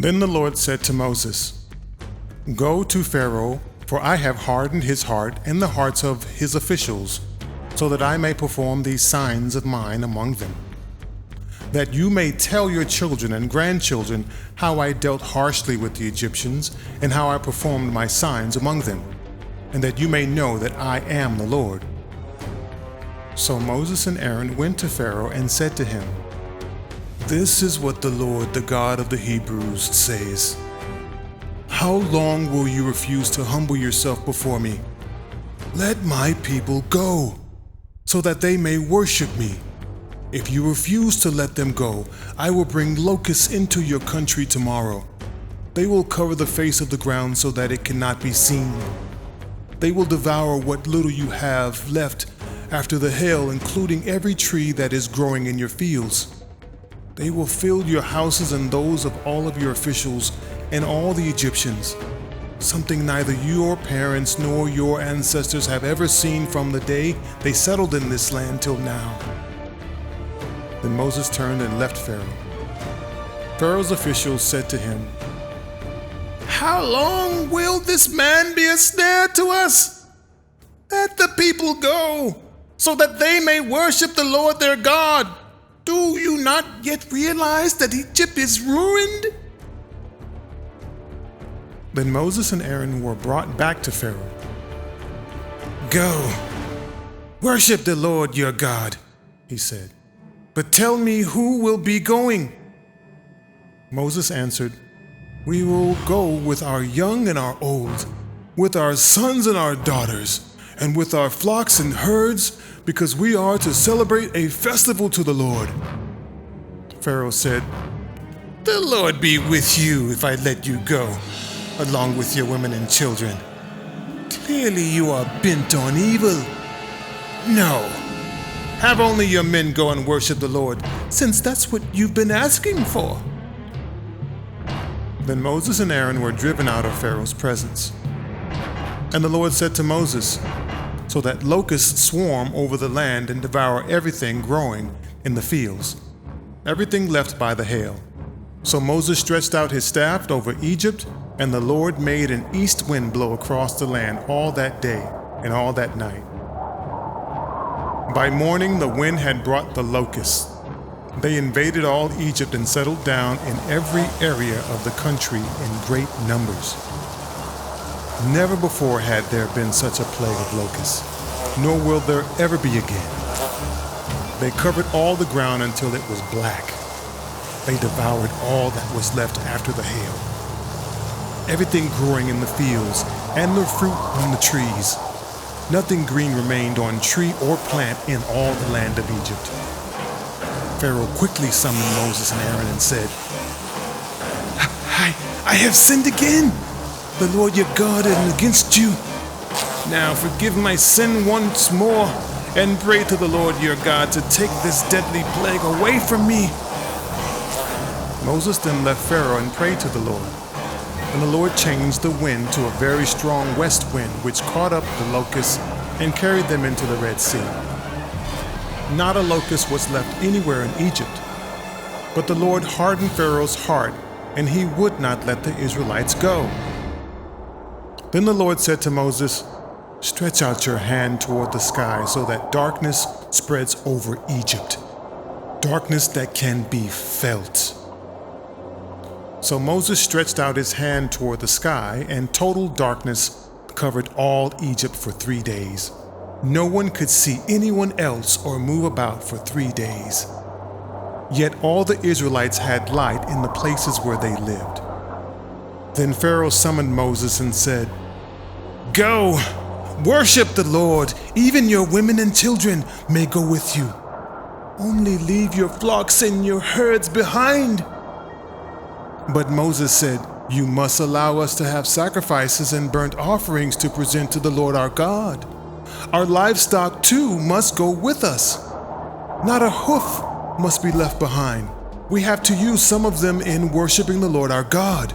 Then the Lord said to Moses, "Go to Pharaoh, for I have hardened his heart and the hearts of his officials, so that I may perform these signs of mine among them, that you may tell your children and grandchildren how I dealt harshly with the Egyptians and how I performed my signs among them, and that you may know that I am the Lord." So Moses and Aaron went to Pharaoh and said to him, "This is what the Lord, the God of the Hebrews, says. How long will you refuse to humble yourself before me? Let my people go, so that they may worship me. If you refuse to let them go, I will bring locusts into your country tomorrow. They will cover the face of the ground so that it cannot be seen. They will devour what little you have left after the hail, including every tree that is growing in your fields. They will fill your houses and those of all of your officials and all the Egyptians, something neither your parents nor your ancestors have ever seen from the day they settled in this land till now." Then Moses turned and left Pharaoh. Pharaoh's officials said to him, "How long will this man be a snare to us? Let the people go, so that they may worship the Lord their God. Do you not yet realize that Egypt is ruined?" Then Moses and Aaron were brought back to Pharaoh. "Go, worship the Lord your God," he said. "But tell me who will be going." Moses answered, "We will go with our young and our old, with our sons and our daughters, and with our flocks and herds, because we are to celebrate a festival to the Lord." Pharaoh said, "The Lord be with you if I let you go, along with your women and children. Clearly you are bent on evil. No, have only your men go and worship the Lord, since that's what you've been asking for." Then Moses and Aaron were driven out of Pharaoh's presence. And the Lord said to Moses, "So that locusts swarm over the land and devour everything growing in the fields, everything left by the hail." So Moses stretched out his staff over Egypt, and the Lord made an east wind blow across the land all that day and all that night. By morning the wind had brought the locusts. They invaded all Egypt and settled down in every area of the country in great numbers. Never before had there been such a plague of locusts, nor will there ever be again. They covered all the ground until it was black. They devoured all that was left after the hail, everything growing in the fields and the fruit on the trees. Nothing green remained on tree or plant in all the land of Egypt. Pharaoh quickly summoned Moses and Aaron and said, I have sinned again. The Lord your God is against you. Now forgive my sin once more, and pray to the Lord your God to take this deadly plague away from me." Moses then left Pharaoh and prayed to the Lord. And the Lord changed the wind to a very strong west wind, which caught up the locusts and carried them into the Red Sea. Not a locust was left anywhere in Egypt. But the Lord hardened Pharaoh's heart, and he would not let the Israelites go. Then the Lord said to Moses, "Stretch out your hand toward the sky so that darkness spreads over Egypt, darkness that can be felt." So Moses stretched out his hand toward the sky, and total darkness covered all Egypt for 3 days. No one could see anyone else or move about for 3 days. Yet all the Israelites had light in the places where they lived. Then Pharaoh summoned Moses and said, "Go, worship the Lord. Even your women and children may go with you. Only leave your flocks and your herds behind." But Moses said, "You must allow us to have sacrifices and burnt offerings to present to the Lord our God. Our livestock too must go with us. Not a hoof must be left behind. We have to use some of them in worshiping the Lord our God.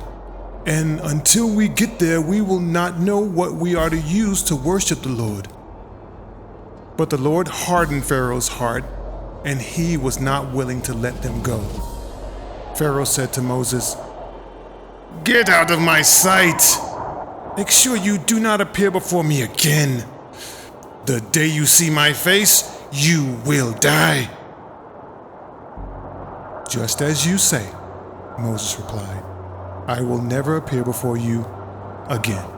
And until we get there, we will not know what we are to use to worship the Lord." But the Lord hardened Pharaoh's heart, and he was not willing to let them go. Pharaoh said to Moses, Get out of my sight! Make sure you do not appear before me again. The day you see my face, you will die. Just as you say, Moses replied. I will never appear before you again.